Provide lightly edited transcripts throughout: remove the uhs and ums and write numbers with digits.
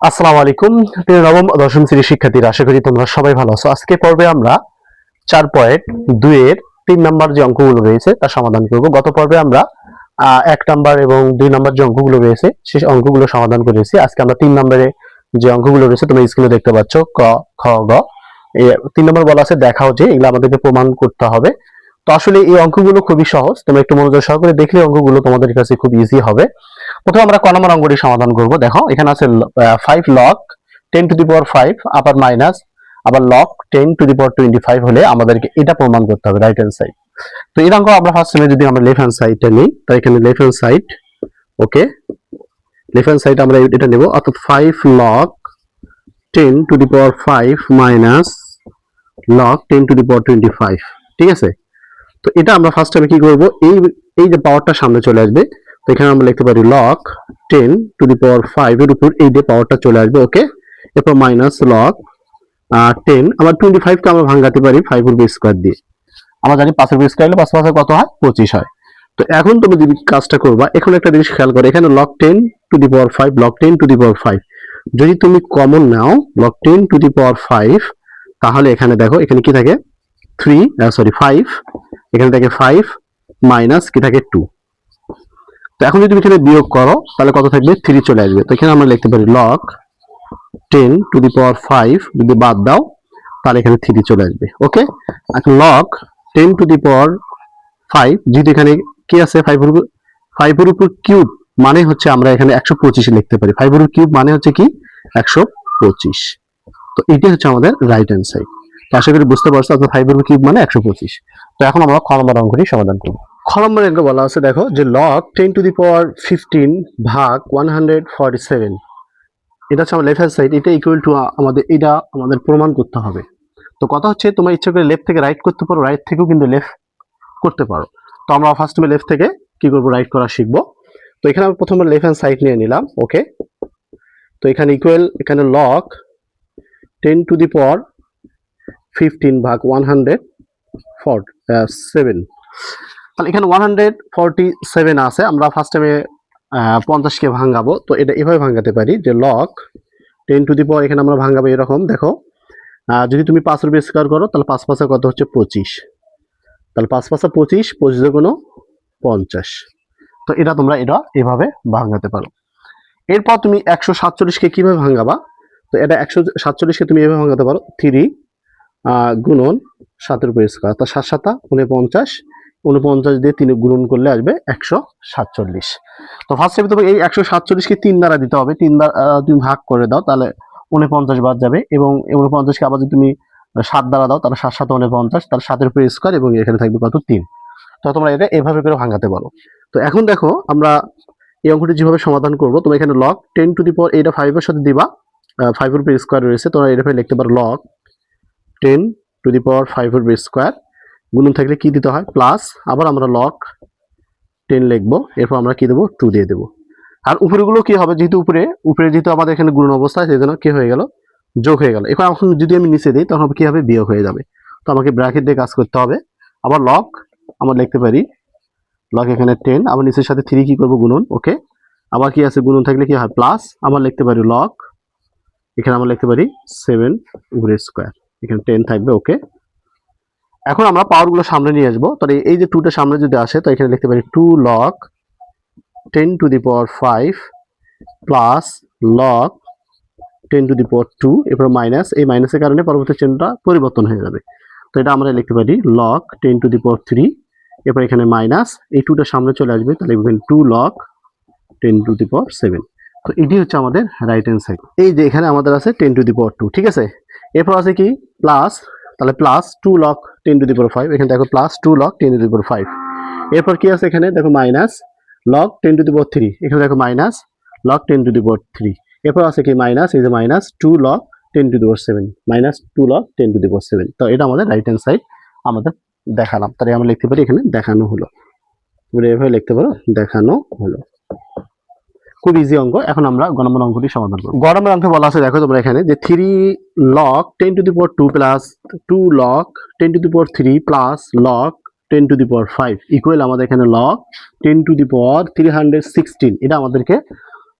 আসসালামু আলাইকুম প্রিয় নবম ও দশম শ্রেণীর শিক্ষার্থীরা, আশা করি তোমরা সবাই ভালো আছো। আজকে পর্বে আমরা 4.2 এর 3 নাম্বার যে অঙ্কগুলো রয়েছে তা সমাধান করব। গত পর্বে আমরা 1 নাম্বার এবং 2 নাম্বার যে অঙ্কগুলো রয়েছে সেই অঙ্কগুলো সমাধান করেছি। আজকে আমরা 3 নম্বরে যে অঙ্কগুলো রয়েছে তোমরা স্ক্রিনে দেখতে পাচ্ছ, ক, খ, গ। এই 3 নম্বর বলা আছে দেখাও যে এগুলো আমাদেরকে প্রমাণ করতে হবে। তো আসলে এই অঙ্কগুলো খুবই সহজ, তোমরা একটু মনোযোগ সহকারে দেখলে অঙ্কগুলো তোমাদের কাছে খুব ইজি হবে। প্রথমে আমরা ক নম্বর অঙ্কটি সমাধান করব। দেখো এখানে আছে 5 log 10 টু দি পাওয়ার 5 আবার মাইনাস আবার log 10 টু দি পাওয়ার 25 হলে আমাদেরকে এটা প্রমাণ করতে হবে রাইট হ্যান্ড সাইড। তো এই অঙ্ক আমরা ফার্স্ট টাইমে যদি আমরা লেফট হ্যান্ড সাইডটা নিই, তো এখানে left hand side, okay, left hand side আমরা এটা নেব, অর্থাৎ 5 log 10 to the power 5 minus log 10 to the power 25। ঠিক আছে, তো এটা আমরা ফার্স্ট টাইমে কি করব, এই যে পাওয়ারটা সামনে চলে আসবে, তো এখানে আমরা লিখতে পারি log 10 টু দি পাওয়ার 5 এর উপর এই যে পাওয়ারটা চলে আসবে, ওকে, এরপর মাইনাস log 10 আবার 25 কে আমরা ভাঙাতে পারি 5 এর বেস স্কয়ার দিয়ে। আমরা জানি 5 এর বেস স্কয়ার হলে 5 5 কত হয়, 25 হয়। তো এখন তুমি যদি কাজটা করবা, এখন একটা জিনিস খেয়াল করো, এখানে log 10 to the power 5 log 10 to the power 5 যদি তুমি কমন নাও log 10 টু দি পাওয়ার 5, তাহলে এখানে দেখো এখানে কি থাকে 5, এখানে থাকে 5 মাইনাস কি থাকে 2। তো এখন যদি তুমি এখানে বিয়োগ করো তাহলে কত থাকবে, 3 চলে আসবে। তো এখানে আমরা লিখতে পারি log 10 টু দি পাওয়ার 5 যদি বাদ দাও তাহলে এখানে 3 চলে আসবে, ওকে। এখন log 10 টু দি পাওয়ার 5 যদি এখানে কি আছে 5 এর উপর কিউব মানে হচ্ছে আমরা এখানে 125 লিখতে পারি। 5 এর উপর কিউব মানে হচ্ছে কি 125। তো এটাই হচ্ছে আমাদের রাইট হ্যান্ড সাইড। তো আশা করি বুঝতে পারছো, অর্থাৎ 5 এর কিউব মানে 125। তো এখন আমরা খ নম্বর অঙ্কটি সমাধান করব। খ নম্বর অঙ্কে বলা আছে দেখো যে log 10 টু দি পাওয়ার 15 ভাগ 147, এটা হচ্ছে আমার লেফট হ্যান্ড সাইড, এটা ইকুয়াল টু এটা আমাদের প্রমাণ করতে হবে। তো কথা হচ্ছে তোমার ইচ্ছা করে লেফট থেকে রাইট করতে পারো, রাইট থেকেও কিন্তু লেফট করতে পারো। তো আমরা ফার্স্ট লেফট থেকে কি করব, রাইট করা শিখবো। তো এখানে আমি প্রথমে লেফট হ্যান্ড সাইড নিয়ে নিলাম, ওকে। তো এখানে ইকুয়াল, এখানে log 10 টু দি পাওয়ার 15 ভাগ 147, তাহলে এখানে 147 আছে। আমরা ফার্স্ট টাইমে 50 কে ভাঙাবো, তো এটা এভাবে ভাঙাতে পারি যে log 10 টু দি পাওয়ার, এখানে আমরা ভাঙাবো এরকম, দেখো যদি তুমি 5 এর বেস স্কয়ার করো তাহলে 5 5 কত হচ্ছে 25, তাহলে 5 5 25, 25 গুণ 50। তো এটা তোমরা এভাবে ভাঙাতে পারো। এরপর তুমি 147 কে কিভাবে ভাঙাবা, তো এটা 147 কে তুমি এভাবে ভাঙাতে পারো 3 গুণন 7 এর উপর স্কয়ার, তা 7 7 49, 49 দিয়ে 3 গুণন করলে আসবে 147। তো ফার্স্ট স্টেপে তোমাকে এই 147 কে 3 দ্বারা দিতে হবে, 3 দ্বারা তুমি ভাগ করে দাও তাহলে 49 বাদ যাবে, এবং 49 কে আবার যদি তুমি 7 দ্বারা দাও তাহলে 7 7 49, তাহলে 7 এর উপর স্কয়ার এবং এখানে থাকবে কত 3। তো তোমরা এটা এভাবে করে ভাঙাতে পারো। তো এখন দেখো আমরা এই অঙ্কটি যেভাবে সমাধান করব, তোমরা এখানে log 10 টু দি পাওয়ার এটা 5 এর সাথে দিবা, 5 এর উপর স্কয়ার রয়েছে, তোমরা এভাবে লিখতে পারো log 10 টু দি পাওয়ার 5 এর উপর স্কয়ার, গুণন থাকলে কি দিতে হয় প্লাস, আবার আমরা log 10 লিখবো, এরপর আমরা কি দেবো 2 দিয়ে দেবো। আর উপরেগুলো কি হবে, যেহেতু উপরে যেহেতু আমাদের এখানে গুণন অবস্থায়, সেই জন্য কি হয়ে গেল, যোগ হয়ে গেল। এখন যদি আমি নিচে দিই তখন কি হবে, বিয়োগ হয়ে যাবে। তো আমাকে ব্র্যাকেট দিয়ে কাজ করতে হবে। আবার log আমরা লিখতে পারি log এখানে 10, আবার নিচের সাথে 3 কি করব, গুণন, ওকে। আবার কি আছে, গুণন থাকলে কি হয় প্লাস, আবার লিখতে পারি log, এখানে আমরা লিখতে পারি 7 উপরের স্কয়ার, এখানে 10 থাকবে, ওকে। এখন আমরা পাওয়ার গুলো সামনে নিয়ে আসবো, তাহলে এই যে 2টা সামনে যদি আসে তো এখানে লিখতে পারি 2 log 10 to the power 5 plus log 10 to the power 2, এরপর মাইনাস, এই মাইনাসের কারণে পরবর্তী চিহ্নটা পরিবর্তন হয়ে যাবে। তো এটা আমরা লিখতে পারি log 10 টু দি পাওয়ার 3, এরপর এখানে মাইনাস, এই 2টা সামনে চলে আসবে, তাহলে এখানে 2 log 10 টু দি পাওয়ার 7। তো এটি হচ্ছে আমাদের রাইট হ্যান্ড সাইড। এই যে এখানে আমাদের আছে 10 টু দি পাওয়ার 2, ঠিক আছে। এরপর আছে কি প্লাস, তাহলে plus 2 log 10 to the power 5, এখানে দেখো plus 2 log 10 to the power 5। এরপর কি আছে এখানে দেখো minus log 10 to the power 3, এখানে দেখো minus log 10 to the power 3। এরপর আছে কি মাইনাস, এই যে minus 2 log 10 to the power 7, minus 2 log 10 to the power 7। তো এটা আমাদের রাইট হ্যান্ড সাইড আমাদের দেখালাম, তাহলে আমরা লিখতে পারি এখানে দেখানো হলো, এভাবে লিখতে পারো দেখানো হলো। খুব ইজি অঙ্ক। এখন আমরা গ নম্বর অঙ্কটি সমাধান করব। গ নম্বর অঙ্কে বলা আছে দেখো তোমরা এখানে যে 3 log 10 to the power 2 plus 2 log 10 to the power 3 plus log 10 to the power 5 equal আমাদের এখানে log 10 টু দি পাওয়ার 316, এটা আমাদেরকে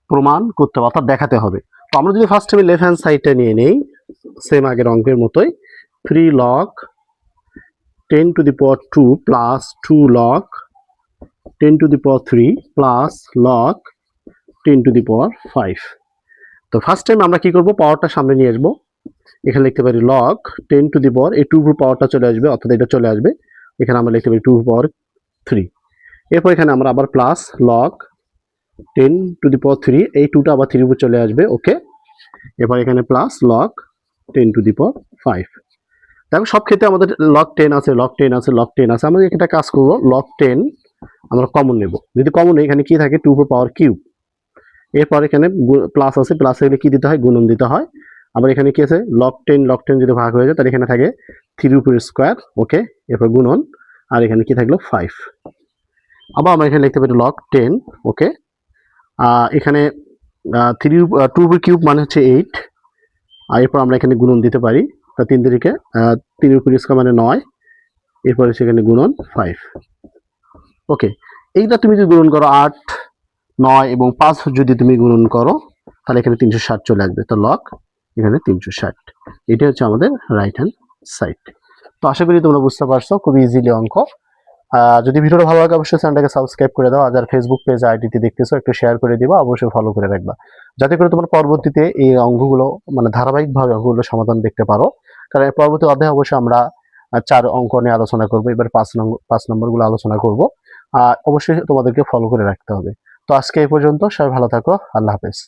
প্রমাণ করতে হবে অর্থাৎ দেখাতে হবে। আমরা যদি ফার্স্ট টাইমে লেফট হ্যান্ড সাইডটা নিয়ে নেই সেম আগের অঙ্কের মতোই 3 log 10 to the power 2 plus 2 log 10 to the power 3 plus log 10 to the power 5। তো ফার্স্ট টাইম আমরা কি করব, পাওয়ারটা সামনে নিয়ে আসবো। এখানে লিখতে পারি log 10 to the power, এই 2 পাওয়ারটা চলে আসবে, অর্থাৎ এটা চলে আসবে। এখানে আমরা লিখতে পারি 2 পাওয়ার 3। এরপর এখানে আমরা আবার plus log 10 to the power 3, এই 2টা আবার 3 উপর চলে আসবে। ওকে, এবার এখানে plus log 10 to the power 5। দেখো সব ক্ষেত্রে আমাদের log 10 আছে, log 10 আছে, log 10 আছে। আমরা একটা কাজ করব, log 10 আমরা কমন নেব। যদি কমন নেই, এখানে কি থাকে 2 পাওয়ার কিউব। এরপর এখানে প্লাস আছে, প্লাস এলে কি দিতে হয়, গুণন দিতে হয়। আবার এখানে কি আছে, log 10 যদি ভাগ হয়ে যায় তাহলে এখানে থাকে 3 উপর স্কোয়ার। ওকে, এরপর গুণন, আর এখানে কি থাকলো 5। আবার আমরা এখানে লিখতে পারি log 10। ওকে, এখানে 2 উপর কিউব মানে হচ্ছে 8। আর এরপর আমরা এখানে গুণন দিতে পারি, তা 3 দিকে 3 উপর স্কোয়ার মানে 9। এরপরে সেখানে গুণন 5। ওকে, এইটা তুমি যদি গুণন করো 8, 9 এবং 5 যদি তুমি গুণন করো তাহলে এখানে 360 চলে আসবে। তো লগ এখানে 360, এটা হচ্ছে আমাদের রাইট হ্যান্ড সাইড। তো আশা করি তোমরা বুঝতে পারছো, খুবই ইজিলি অঙ্ক। যদি ভিডিওটা ভালো লাগে অবশ্যই চ্যানেলটাকে সাবস্ক্রাইব করে দাও। আর যারা ফেসবুক পেজ আইডিতে দেখতেছো একটু শেয়ার করে দিবা, অবশ্যই ফলো করে রাখবা, যাতে করে তোমার পরবর্তীতে এই অঙ্কগুলো মানে ধারাবাহিকভাবে অঙ্কগুলো সমাধান দেখতে পারো। কারণ পরবর্তী অধ্যায়ে অবশ্যই আমরা 4 অঙ্ক নিয়ে আলোচনা করবো, এবার 5 নম্বরগুলো আলোচনা করব। অবশ্যই তোমাদেরকে ফলো করে রাখতে হবে। তো আজকে এই পর্যন্ত, সবাই ভালো থাকো, আল্লাহ হাফেজ।